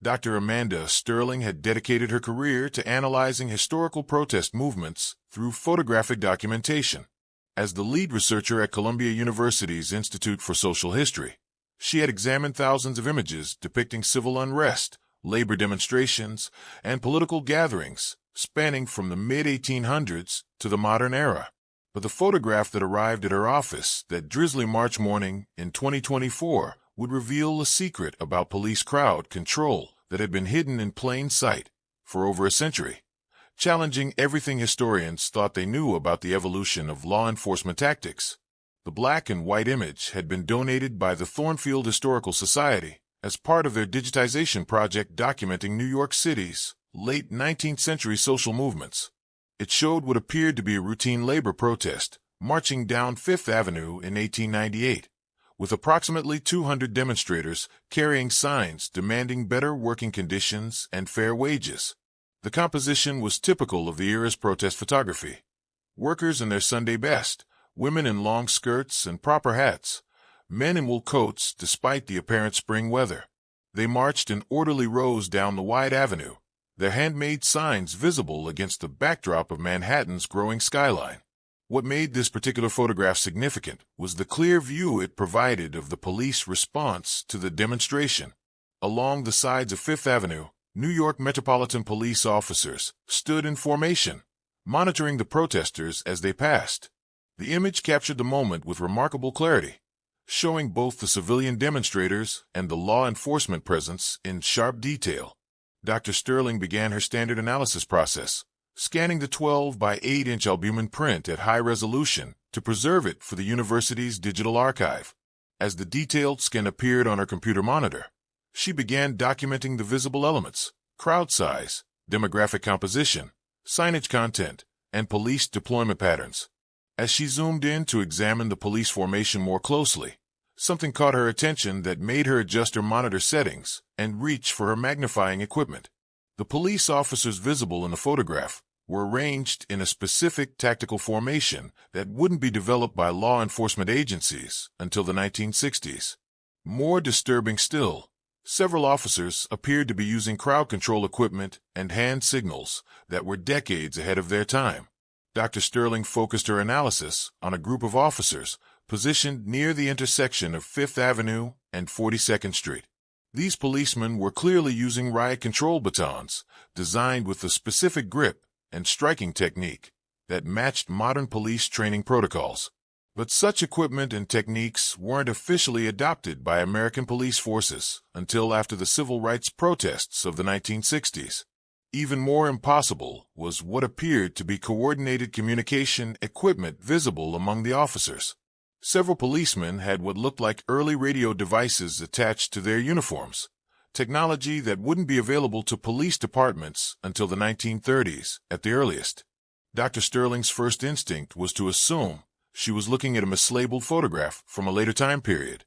Dr. Amanda Sterling had dedicated her career to analyzing historical protest movements through photographic documentation. As the lead researcher at Columbia University's Institute for Social History, she had examined thousands of images depicting civil unrest, labor demonstrations, and political gatherings spanning from the mid-1800s to the modern era. But the photograph that arrived at her office that drizzly March morning in 2024 would reveal a secret about police crowd control that had been hidden in plain sight for over a century, challenging everything historians thought they knew about the evolution of law enforcement tactics. The black and white image had been donated by the Thornfield Historical Society as part of their digitization project documenting New York City's late 19th century social movements. It showed what appeared to be a routine labor protest marching down Fifth Avenue in 1898, with approximately 200 demonstrators carrying signs demanding better working conditions and fair wages. The composition was typical of the era's protest photography. Workers in their Sunday best, women in long skirts and proper hats, men in wool coats despite the apparent spring weather. They marched in orderly rows down the wide avenue, their handmade signs visible against the backdrop of Manhattan's growing skyline. What made this particular photograph significant was the clear view it provided of the police response to the demonstration. Along the sides of Fifth Avenue, New York Metropolitan Police officers stood in formation, monitoring the protesters as they passed. The image captured the moment with remarkable clarity, showing both the civilian demonstrators and the law enforcement presence in sharp detail. Dr. Sterling began her standard analysis process, scanning the 12 by 8-inch albumin print at high resolution to preserve it for the university's digital archive. As the detailed scan appeared on her computer monitor, she began documenting the visible elements: crowd size, demographic composition, signage content, and police deployment patterns. As she zoomed in to examine the police formation more closely, something caught her attention that made her adjust her monitor settings and reach for her magnifying equipment. The police officers visible in the photograph were arranged in a specific tactical formation that wouldn't be developed by law enforcement agencies until the 1960s. More disturbing still, several officers appeared to be using crowd control equipment and hand signals that were decades ahead of their time. Dr. Sterling focused her analysis on a group of officers positioned near the intersection of Fifth Avenue and 42nd Street. These policemen were clearly using riot control batons, designed with a specific grip and striking technique that matched modern police training protocols. But such equipment and techniques weren't officially adopted by American police forces until after the civil rights protests of the 1960s. Even more impossible was what appeared to be coordinated communication equipment visible among the officers. Several policemen had what looked like early radio devices attached to their uniforms, technology that wouldn't be available to police departments until the 1930s at the earliest. Dr. Sterling's first instinct was to assume she was looking at a mislabeled photograph from a later time period.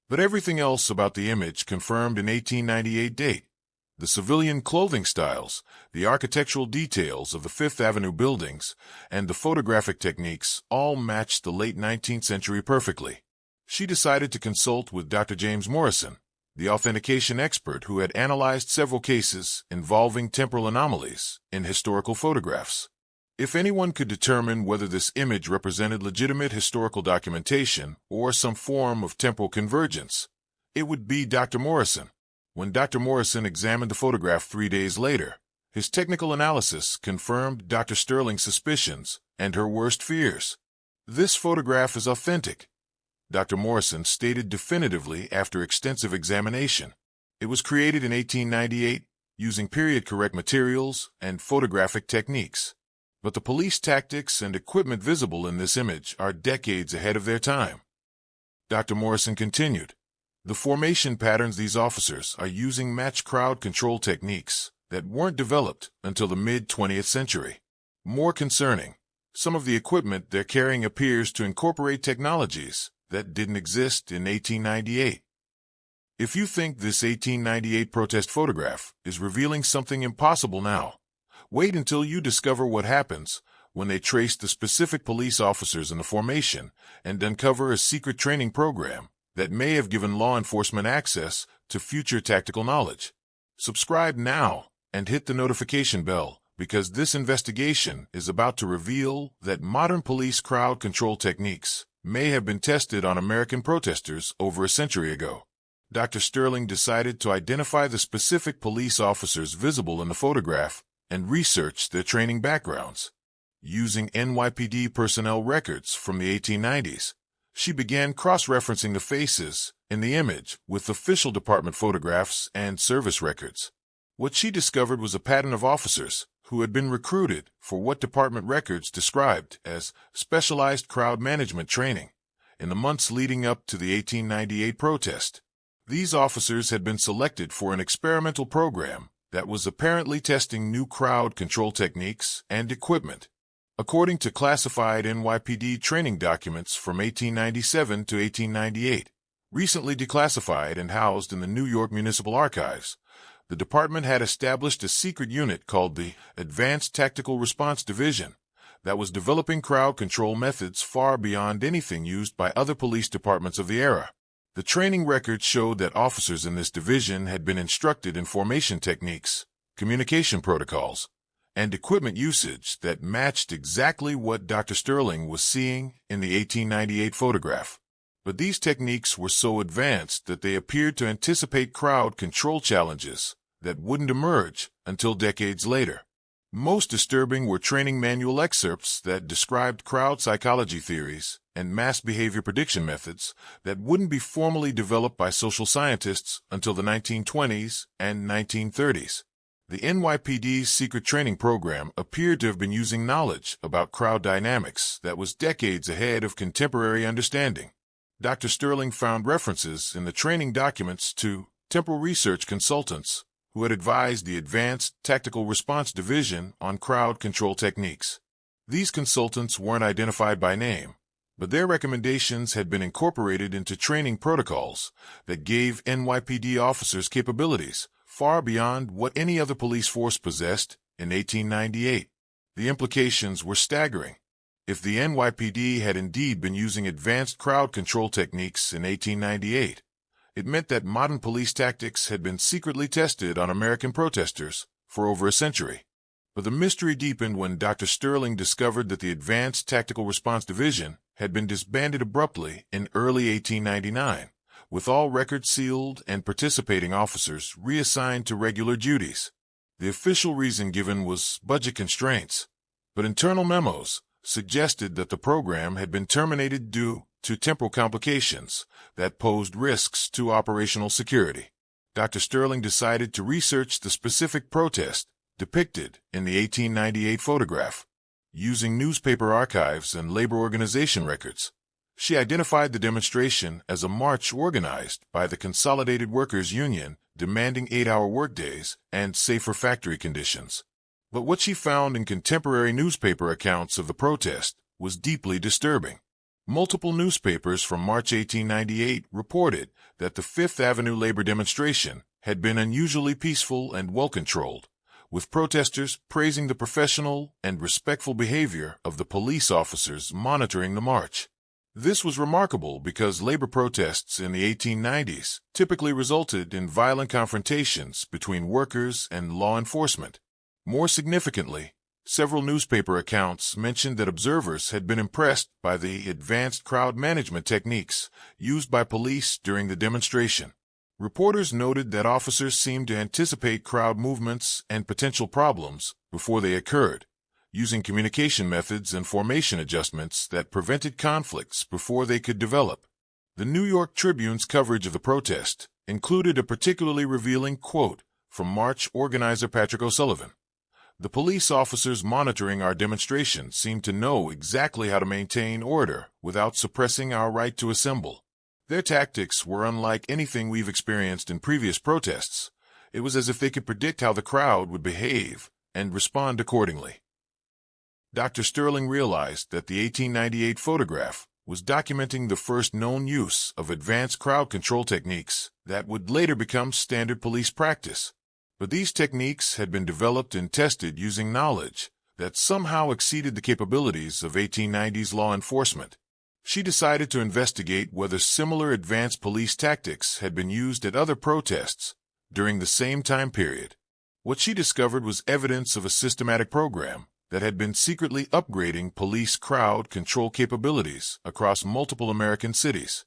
But everything else about the image confirmed an 1898 date. The civilian clothing styles, the architectural details of the Fifth Avenue buildings, and the photographic techniques all matched the late 19th century perfectly. She decided to consult with Dr. James Morrison, the authentication expert who had analyzed several cases involving temporal anomalies in historical photographs. If anyone could determine whether this image represented legitimate historical documentation or some form of temporal convergence, it would be Dr. Morrison. When Dr. Morrison examined the photograph 3 days later, his technical analysis confirmed Dr. Sterling's suspicions and her worst fears. "This photograph is authentic," Dr. Morrison stated definitively after extensive examination. It was created in 1898 using period-correct materials and photographic techniques. But the police tactics and equipment visible in this image are decades ahead of their time. Dr. Morrison continued, "The formation patterns these officers are using match crowd control techniques that weren't developed until the mid-20th century. More concerning, some of the equipment they're carrying appears to incorporate technologies that didn't exist in 1898. If you think this 1898 protest photograph is revealing something impossible now, wait until you discover what happens when they trace the specific police officers in the formation and uncover a secret training program that may have given law enforcement access to future tactical knowledge." Subscribe now and hit the notification bell, because this investigation is about to reveal that modern police crowd control techniques may have been tested on American protesters over a century ago. Dr. Sterling decided to identify the specific police officers visible in the photograph and research their training backgrounds. Using NYPD personnel records from the 1890s, she began cross-referencing the faces in the image with official department photographs and service records. What she discovered was a pattern of officers who had been recruited for what department records described as specialized crowd management training in the months leading up to the 1898 protest. These officers had been selected for an experimental program that was apparently testing new crowd control techniques and equipment. According to classified NYPD training documents from 1897 to 1898, recently declassified and housed in the New York Municipal Archives, the department had established a secret unit called the Advanced Tactical Response Division that was developing crowd control methods far beyond anything used by other police departments of the era. The training records showed that officers in this division had been instructed in formation techniques, communication protocols, and equipment usage that matched exactly what Dr. Sterling was seeing in the 1898 photograph. But these techniques were so advanced that they appeared to anticipate crowd control challenges that wouldn't emerge until decades later. Most disturbing were training manual excerpts that described crowd psychology theories and mass behavior prediction methods that wouldn't be formally developed by social scientists until the 1920s and 1930s. The NYPD's secret training program appeared to have been using knowledge about crowd dynamics that was decades ahead of contemporary understanding. Dr. Sterling found references in the training documents to temporal research consultants who had advised the Advanced Tactical Response Division on crowd control techniques. These consultants weren't identified by name, but their recommendations had been incorporated into training protocols that gave NYPD officers capabilities far beyond what any other police force possessed in 1898. The implications were staggering. If the NYPD had indeed been using advanced crowd control techniques in 1898, it meant that modern police tactics had been secretly tested on American protesters for over a century. But the mystery deepened when Dr. Sterling discovered that the Advanced Tactical Response Division had been disbanded abruptly in early 1899, with all records sealed and participating officers reassigned to regular duties. The official reason given was budget constraints, but internal memos suggested that the program had been terminated due to temporal complications that posed risks to operational security. Dr. Sterling decided to research the specific protest depicted in the 1898 photograph. Using newspaper archives and labor organization records, she identified the demonstration as a march organized by the Consolidated Workers Union demanding 8-hour workdays and safer factory conditions. But what she found in contemporary newspaper accounts of the protest was deeply disturbing. Multiple newspapers from March 1898 reported that the Fifth Avenue labor demonstration had been unusually peaceful and well-controlled, with protesters praising the professional and respectful behavior of the police officers monitoring the march. This was remarkable because labor protests in the 1890s typically resulted in violent confrontations between workers and law enforcement. More significantly, several newspaper accounts mentioned that observers had been impressed by the advanced crowd management techniques used by police during the demonstration. Reporters noted that officers seemed to anticipate crowd movements and potential problems before they occurred, using communication methods and formation adjustments that prevented conflicts before they could develop. The New York Tribune's coverage of the protest included a particularly revealing quote from March organizer Patrick O'Sullivan. "The police officers monitoring our demonstration seemed to know exactly how to maintain order without suppressing our right to assemble. Their tactics were unlike anything we've experienced in previous protests. It was as if they could predict how the crowd would behave and respond accordingly." Dr. Sterling realized that the 1898 photograph was documenting the first known use of advanced crowd control techniques that would later become standard police practice. But these techniques had been developed and tested using knowledge that somehow exceeded the capabilities of 1890s law enforcement. She decided to investigate whether similar advanced police tactics had been used at other protests during the same time period. What she discovered was evidence of a systematic program that had been secretly upgrading police crowd control capabilities across multiple American cities.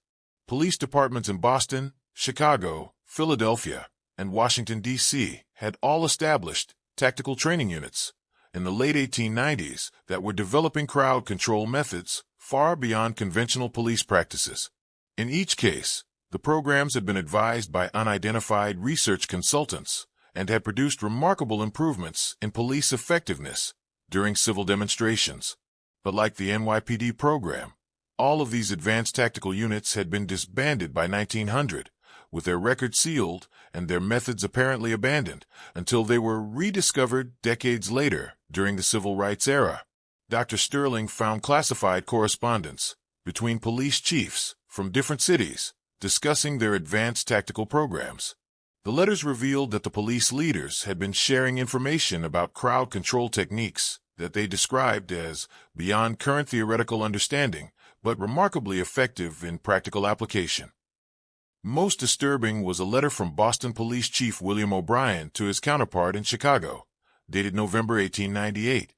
Police departments in Boston, Chicago, Philadelphia, and Washington, D.C. had all established tactical training units in the late 1890s that were developing crowd control methods far beyond conventional police practices. In each case, the programs had been advised by unidentified research consultants and had produced remarkable improvements in police effectiveness during civil demonstrations. But like the NYPD program, all of these advanced tactical units had been disbanded by 1900, with their records sealed and their methods apparently abandoned until they were rediscovered decades later during the Civil Rights era. Dr. Sterling found classified correspondence between police chiefs from different cities discussing their advanced tactical programs. The letters revealed that the police leaders had been sharing information about crowd control techniques that they described as beyond current theoretical understanding, but remarkably effective in practical application. Most disturbing was a letter from Boston Police Chief William O'Brien to his counterpart in Chicago, dated November 1898.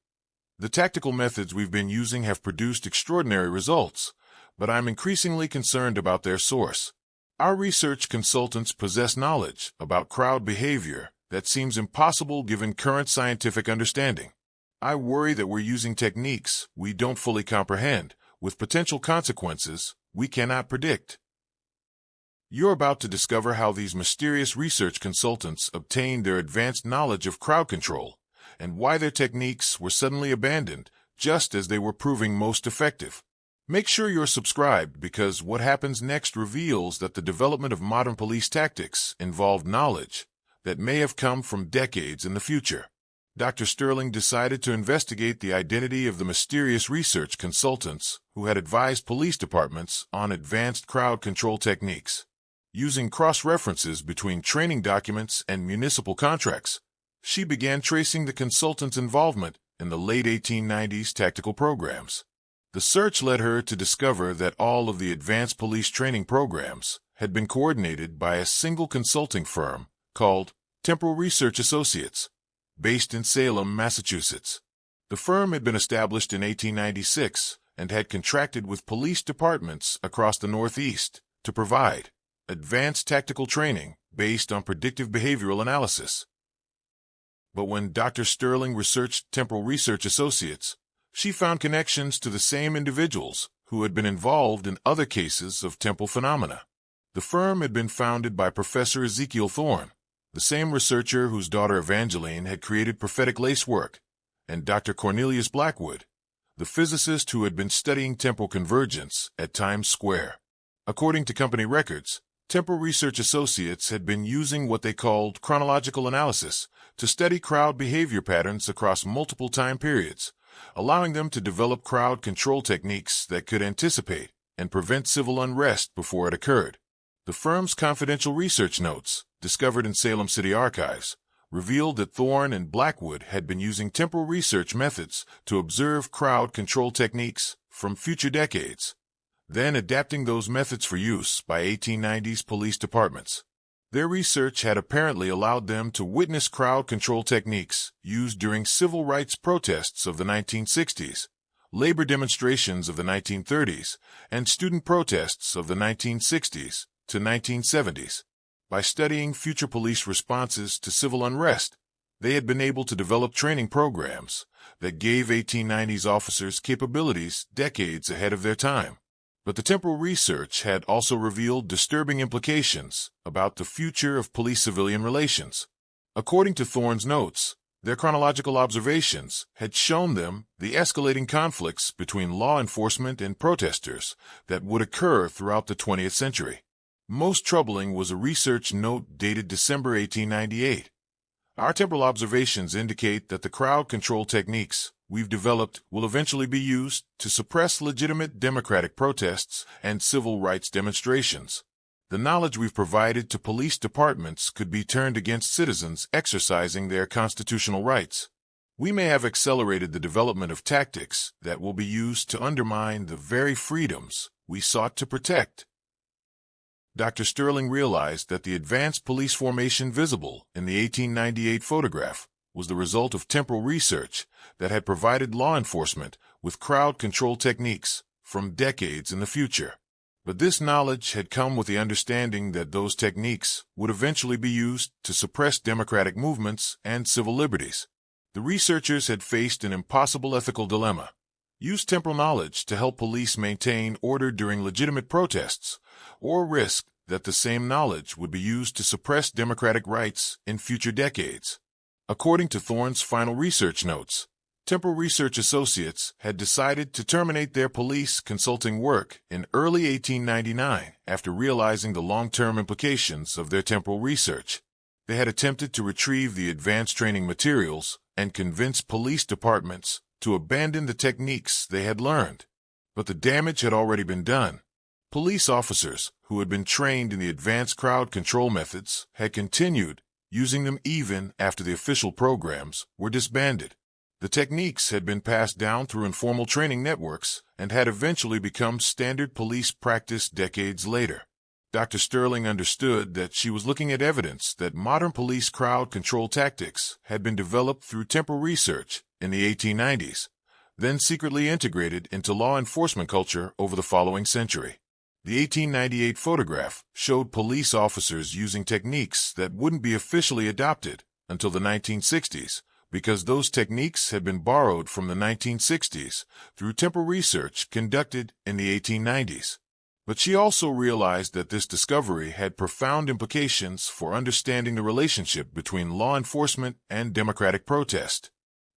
The tactical methods we've been using have produced extraordinary results, but I'm increasingly concerned about their source. Our research consultants possess knowledge about crowd behavior that seems impossible given current scientific understanding. I worry that we're using techniques we don't fully comprehend, with potential consequences we cannot predict. You're about to discover how these mysterious research consultants obtained their advanced knowledge of crowd control, and why their techniques were suddenly abandoned just as they were proving most effective. Make sure you're subscribed because what happens next reveals that the development of modern police tactics involved knowledge that may have come from decades in the future. Dr. Sterling decided to investigate the identity of the mysterious research consultants who had advised police departments on advanced crowd control techniques. Using cross-references between training documents and municipal contracts, she began tracing the consultants' involvement in the late 1890s tactical programs. The search led her to discover that all of the advanced police training programs had been coordinated by a single consulting firm called Temporal Research Associates, based in Salem, Massachusetts. The firm had been established in 1896 and had contracted with police departments across the Northeast to provide advanced tactical training based on predictive behavioral analysis. But when Dr. Sterling researched Temporal Research Associates, she found connections to the same individuals who had been involved in other cases of temple phenomena. The firm had been founded by Professor Ezekiel Thorne, the same researcher whose daughter Evangeline had created prophetic lace work, and Dr. Cornelius Blackwood, the physicist who had been studying temporal convergence at Times Square. According to company records, Temporal Research Associates had been using what they called chronological analysis to study crowd behavior patterns across multiple time periods, allowing them to develop crowd control techniques that could anticipate and prevent civil unrest before it occurred. The firm's confidential research notes, discovered in Salem City Archives, revealed that Thorne and Blackwood had been using temporal research methods to observe crowd control techniques from future decades, then adapting those methods for use by 1890s police departments. Their research had apparently allowed them to witness crowd control techniques used during civil rights protests of the 1960s, labor demonstrations of the 1930s, and student protests of the 1960s to 1970s. By studying future police responses to civil unrest, they had been able to develop training programs that gave 1890s officers capabilities decades ahead of their time. But the temporal research had also revealed disturbing implications about the future of police-civilian relations. According to Thorne's notes, their chronological observations had shown them the escalating conflicts between law enforcement and protesters that would occur throughout the 20th century. Most troubling was a research note dated December 1898. Our temporal observations indicate that the crowd control techniques we've developed will eventually be used to suppress legitimate democratic protests and civil rights demonstrations. The knowledge we've provided to police departments could be turned against citizens exercising their constitutional rights. We may have accelerated the development of tactics that will be used to undermine the very freedoms we sought to protect. Dr. Sterling realized that the advanced police formation visible in the 1898 photograph was the result of temporal research that had provided law enforcement with crowd control techniques from decades in the future. But this knowledge had come with the understanding that those techniques would eventually be used to suppress democratic movements and civil liberties. The researchers had faced an impossible ethical dilemma: use temporal knowledge to help police maintain order during legitimate protests, or risk that the same knowledge would be used to suppress democratic rights in future decades. According to Thorne's final research notes, Temporal Research Associates had decided to terminate their police consulting work in early 1899 after realizing the long-term implications of their temporal research. They had attempted to retrieve the advanced training materials and convince police departments to abandon the techniques they had learned. But the damage had already been done. Police officers who had been trained in the advanced crowd control methods had continued using them even after the official programs were disbanded. The techniques had been passed down through informal training networks and had eventually become standard police practice decades later. Dr. Sterling understood that she was looking at evidence that modern police crowd control tactics had been developed through temporal research in the 1890s, then secretly integrated into law enforcement culture over the following century. The 1898 photograph showed police officers using techniques that wouldn't be officially adopted until the 1960s, because those techniques had been borrowed from the 1960s through temporal research conducted in the 1890s. But she also realized that this discovery had profound implications for understanding the relationship between law enforcement and democratic protest.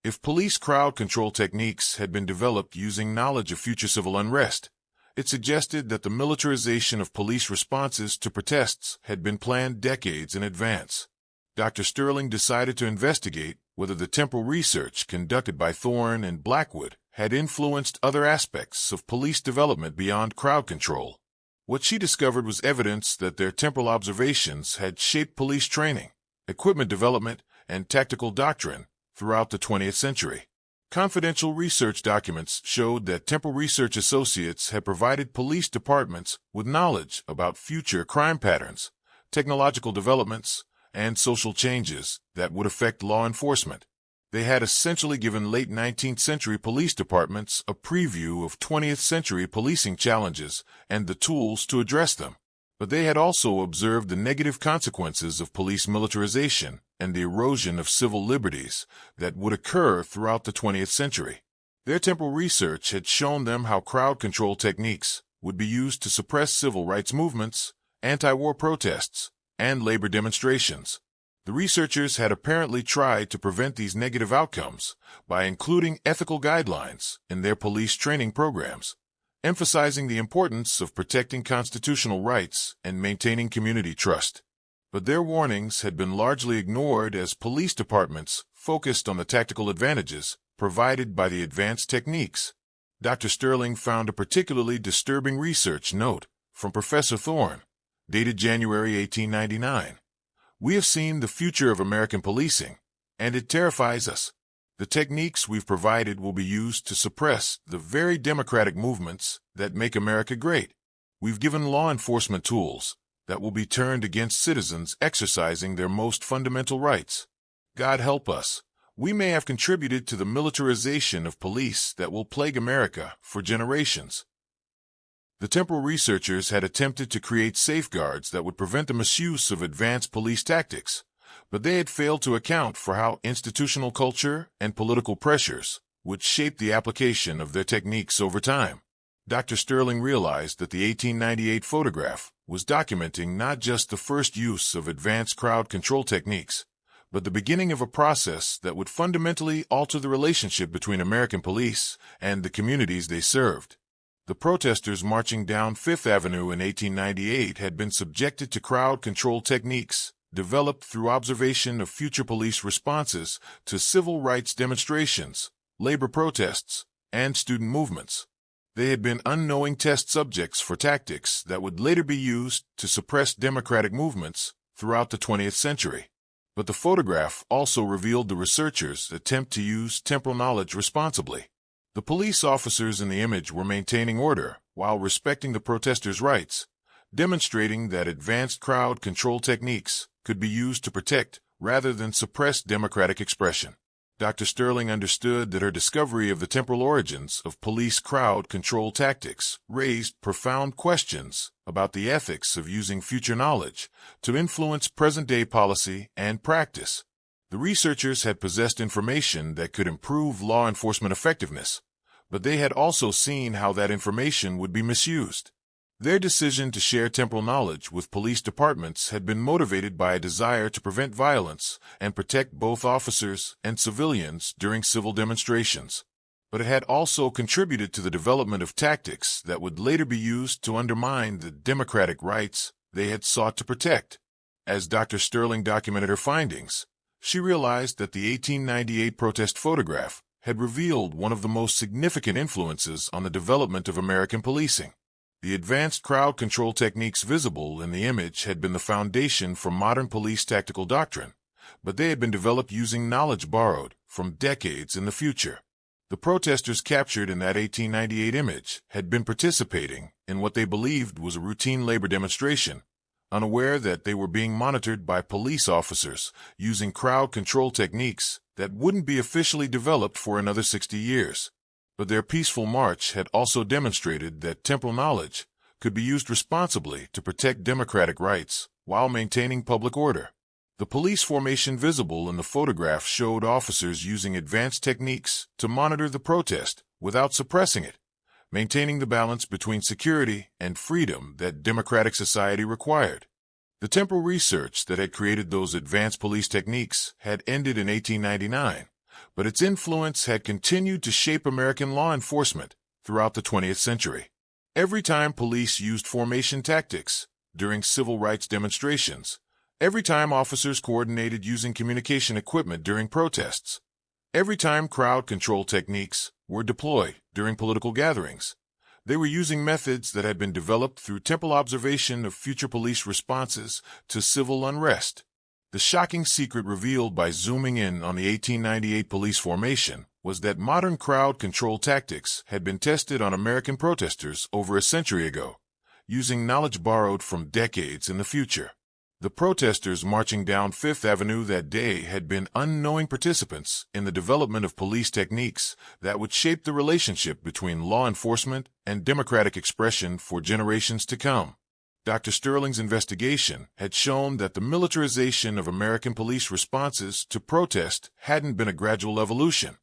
If police crowd control techniques had been developed using knowledge of future civil unrest, it suggested that the militarization of police responses to protests had been planned decades in advance. Dr. Sterling decided to investigate whether the temporal research conducted by Thorne and Blackwood had influenced other aspects of police development beyond crowd control. What she discovered was evidence that their temporal observations had shaped police training, equipment development, and tactical doctrine throughout the 20th century. Confidential research documents showed that Temporal Research Associates had provided police departments with knowledge about future crime patterns, technological developments, and social changes that would affect law enforcement. They had essentially given late 19th century police departments a preview of 20th century policing challenges and the tools to address them. But they had also observed the negative consequences of police militarization and the erosion of civil liberties that would occur throughout the 20th century. Their temporal research had shown them how crowd control techniques would be used to suppress civil rights movements, anti-war protests, and labor demonstrations. The researchers had apparently tried to prevent these negative outcomes by including ethical guidelines in their police training programs, emphasizing the importance of protecting constitutional rights and maintaining community trust. But their warnings had been largely ignored as police departments focused on the tactical advantages provided by the advanced techniques. Dr. Sterling found a particularly disturbing research note from Professor Thorne, dated January 1899. "We have seen the future of American policing, and it terrifies us. The techniques we've provided will be used to suppress the very democratic movements that make America great. We've given law enforcement tools that will be turned against citizens exercising their most fundamental rights. God help us. We may have contributed to the militarization of police that will plague America for generations." The temporal researchers had attempted to create safeguards that would prevent the misuse of advanced police tactics, but they had failed to account for how institutional culture and political pressures would shape the application of their techniques over time. Dr. Sterling realized that the 1898 photograph was documenting not just the first use of advanced crowd control techniques, but the beginning of a process that would fundamentally alter the relationship between American police and the communities they served. The protesters marching down Fifth Avenue in 1898 had been subjected to crowd control techniques developed through observation of future police responses to civil rights demonstrations, labor protests, and student movements. They had been unknowing test subjects for tactics that would later be used to suppress democratic movements throughout the 20th century. But the photograph also revealed the researchers' attempt to use temporal knowledge responsibly. The police officers in the image were maintaining order while respecting the protesters' rights, demonstrating that advanced crowd control techniques could be used to protect rather than suppress democratic expression. Dr. Sterling understood that her discovery of the temporal origins of police crowd control tactics raised profound questions about the ethics of using future knowledge to influence present-day policy and practice. The researchers had possessed information that could improve law enforcement effectiveness, but they had also seen how that information would be misused. Their decision to share temporal knowledge with police departments had been motivated by a desire to prevent violence and protect both officers and civilians during civil demonstrations. But it had also contributed to the development of tactics that would later be used to undermine the democratic rights they had sought to protect. As Dr. Sterling documented her findings, she realized that the 1898 protest photograph had revealed one of the most significant influences on the development of American policing. The advanced crowd control techniques visible in the image had been the foundation for modern police tactical doctrine, but they had been developed using knowledge borrowed from decades in the future. The protesters captured in that 1898 image had been participating in what they believed was a routine labor demonstration, unaware that they were being monitored by police officers using crowd control techniques that wouldn't be officially developed for another 60 years. But their peaceful march had also demonstrated that temporal knowledge could be used responsibly to protect democratic rights while maintaining public order. The police formation visible in the photograph showed officers using advanced techniques to monitor the protest without suppressing it, maintaining the balance between security and freedom that democratic society required. The temporal research that had created those advanced police techniques had ended in 1899. But its influence had continued to shape American law enforcement throughout the 20th century. Every time police used formation tactics during civil rights demonstrations, every time officers coordinated using communication equipment during protests, every time crowd control techniques were deployed during political gatherings, they were using methods that had been developed through temporal observation of future police responses to civil unrest. The shocking secret revealed by zooming in on the 1898 police formation was that modern crowd control tactics had been tested on American protesters over a century ago, using knowledge borrowed from decades in the future. The protesters marching down Fifth Avenue that day had been unknowing participants in the development of police techniques that would shape the relationship between law enforcement and democratic expression for generations to come. Dr. Sterling's investigation had shown that the militarization of American police responses to protest hadn't been a gradual evolution.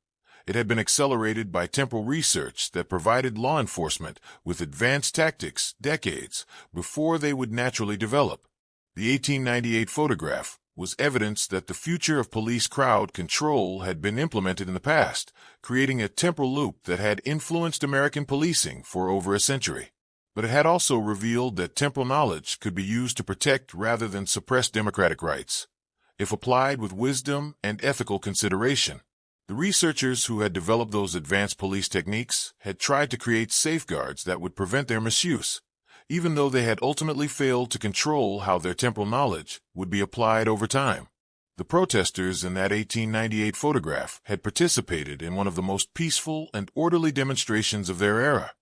It had been accelerated by temporal research that provided law enforcement with advanced tactics decades before they would naturally develop. The 1898 photograph was evidence that the future of police crowd control had been implemented in the past, creating a temporal loop that had influenced American policing for over a century. But it had also revealed that temporal knowledge could be used to protect rather than suppress democratic rights. If applied with wisdom and ethical consideration, the researchers who had developed those advanced police techniques had tried to create safeguards that would prevent their misuse, even though they had ultimately failed to control how their temporal knowledge would be applied over time. The protesters in that 1898 photograph had participated in one of the most peaceful and orderly demonstrations of their era,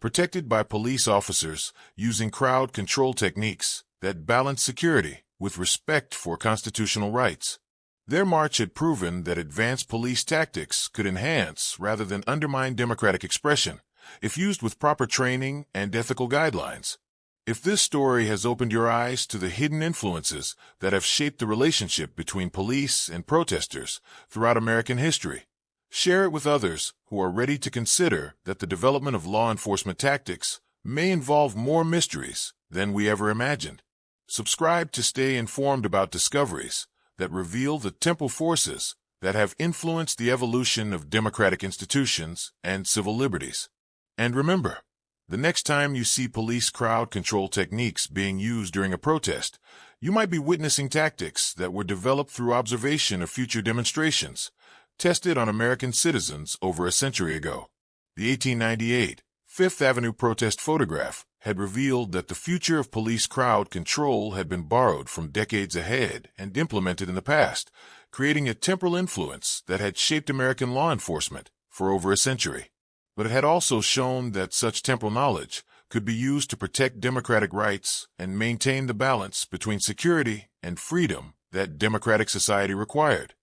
protected by police officers using crowd control techniques that balanced security with respect for constitutional rights. Their march had proven that advanced police tactics could enhance rather than undermine democratic expression if used with proper training and ethical guidelines. If this story has opened your eyes to the hidden influences that have shaped the relationship between police and protesters throughout American history, share it with others who are ready to consider that the development of law enforcement tactics may involve more mysteries than we ever imagined. Subscribe to stay informed about discoveries that reveal the temporal forces that have influenced the evolution of democratic institutions and civil liberties. And remember, the next time you see police crowd control techniques being used during a protest, you might be witnessing tactics that were developed through observation of future demonstrations, tested on American citizens over a century ago. The 1898 Fifth Avenue protest photograph had revealed that the future of police crowd control had been borrowed from decades ahead and implemented in the past, creating a temporal influence that had shaped American law enforcement for over a century. But it had also shown that such temporal knowledge could be used to protect democratic rights and maintain the balance between security and freedom that democratic society required.